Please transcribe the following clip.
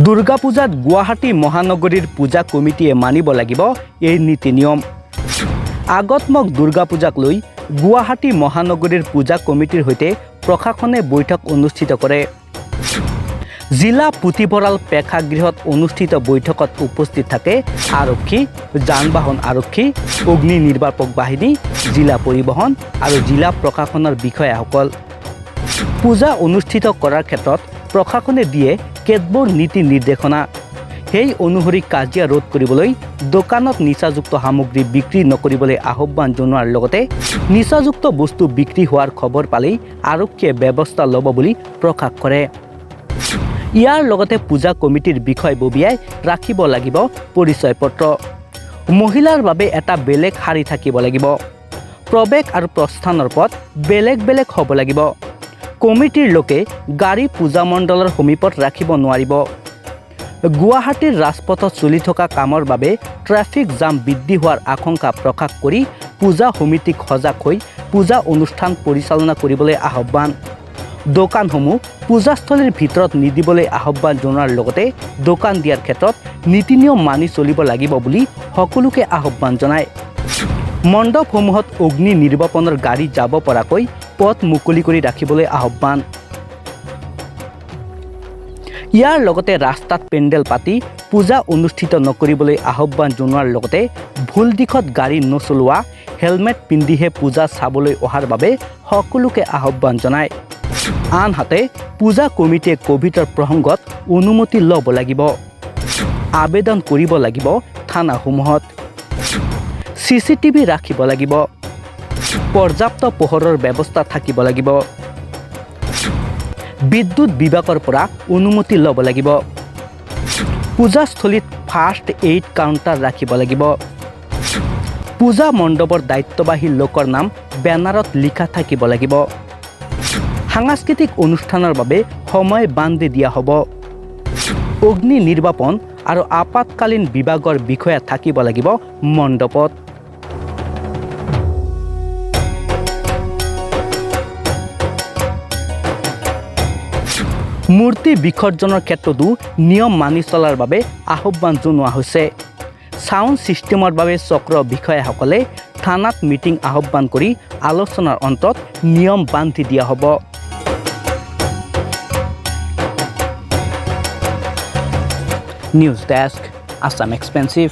দুৰ্গা পূজাত গুৱাহাটী মহানগৰীৰ পূজা কমিটিয়ে মানিব লাগিব এই নীতি নিয়ম। আগন্তুক দুৰ্গা পূজাক লৈ গুৱাহাটী মহানগৰীৰ পূজা কমিটিৰ সৈতে প্ৰশাসনে বৈঠক অনুষ্ঠিত কৰে। জিলা পুথিভঁৰাল প্ৰেক্ষাগৃহত অনুষ্ঠিত বৈঠকত উপস্থিত থাকে আৰক্ষী, যান-বাহন আৰক্ষী, অগ্নি নিৰ্বাপক বাহিনী, জিলা পৰিবহণ আৰু জিলা প্ৰশাসনৰ বিষয়াসকল। পূজা অনুষ্ঠিত কৰাৰ ক্ষেত্ৰত প্ৰশাসনে দিয়ে কেতবোৰ নীতি নিৰ্দেশনা। সেই অনুসৰি কাজিয়া ৰোধ কৰিবলৈ দোকানত নিচাযুক্ত সামগ্ৰী বিক্ৰী নকৰিবলৈ আহ্বান জনোৱাৰ লগতে নিচাযুক্ত বস্তু বিক্ৰী হোৱাৰ খবৰ পালেই আৰক্ষীয়ে ব্যৱস্থা ল'ব বুলি প্ৰকাশ কৰে। ইয়াৰ লগতে পূজা কমিটিৰ বিষয়ববীয়াই ৰাখিব লাগিব পৰিচয় পত্ৰ। মহিলাৰ বাবে এটা বেলেগ শাৰী থাকিব লাগিব। প্ৰৱেশ আৰু প্ৰস্থানৰ পথ বেলেগ বেলেগ হ'ব লাগিব। কমিটিৰ লোকে গাড়ী পূজা মণ্ডলৰ সমীপত ৰাখিব নোৱাৰিব। গুৱাহাটীৰ ৰাজপথত চলি থকা কামৰ বাবে ট্ৰেফিক জাম বৃদ্ধি হোৱাৰ আশংকা প্ৰকাশ কৰি পূজা সমিতিক সজাগ হৈ পূজা অনুষ্ঠান পৰিচালনা কৰিবলৈ আহ্বান। দোকানসমূহ পূজাস্থলীৰ ভিতৰত নিদিবলৈ আহ্বান জনোৱাৰ লগতে দোকান দিয়াৰ ক্ষেত্ৰত নীতি নিয়ম মানি চলিব লাগিব বুলি সকলোকে আহ্বান জনায়। মণ্ডপসমূহত অগ্নি নিৰ্বাপনৰ গাড়ী যাব পৰাকৈ পথ মুকলি কৰি ৰাখিবলৈ আহ্বান। ইয়াৰ লগতে ৰাস্তাত পেণ্ডেল পাতি পূজা অনুষ্ঠিত নকৰিবলৈ আহ্বান জনোৱাৰ লগতে ভুল দিশত গাড়ী নচলোৱা, হেলমেট পিন্ধিহে পূজা চাবলৈ অহাৰ বাবে সকলোকে আহ্বান জনায়। আনহাতে পূজা কমিটিয়ে কোভিডৰ প্ৰসংগত অনুমতি ল'ব লাগিব। আবেদন কৰিব লাগিব থানাসমূহত। CCTV ৰাখিব লাগিব। পৰ্যাপ্ত পোহৰৰ ব্যৱস্থা থাকিব লাগিব। বিদ্যুৎ বিভাগৰ পৰা অনুমতি ল'ব লাগিব। পূজাস্থলীত ফাৰ্ষ্ট এইড কাউণ্টাৰ ৰাখিব লাগিব। পূজা মণ্ডপৰ দায়িত্ববাহী লোকৰ নাম বেনাৰত লিখা থাকিব লাগিব। সাংস্কৃতিক অনুষ্ঠানৰ বাবে সময় বান্ধি দিয়া হ'ব। অগ্নি নিৰ্বাপন আৰু আপাতকালীন বিভাগৰ বিষয়া থাকিব লাগিব মণ্ডপত। মূৰ্তি বিসৰ্জনৰ ক্ষেত্ৰতো নিয়ম মানি চলাৰ বাবে আহ্বান জনোৱা হৈছে। ছাউণ্ড ছিষ্টেমৰ বাবে চক্ৰ বিষয়াসকলে থানাত মিটিং আহ্বান কৰি আলোচনাৰ অন্তত নিয়ম বান্ধি দিয়া হ'ব। News desk, Assam expensive.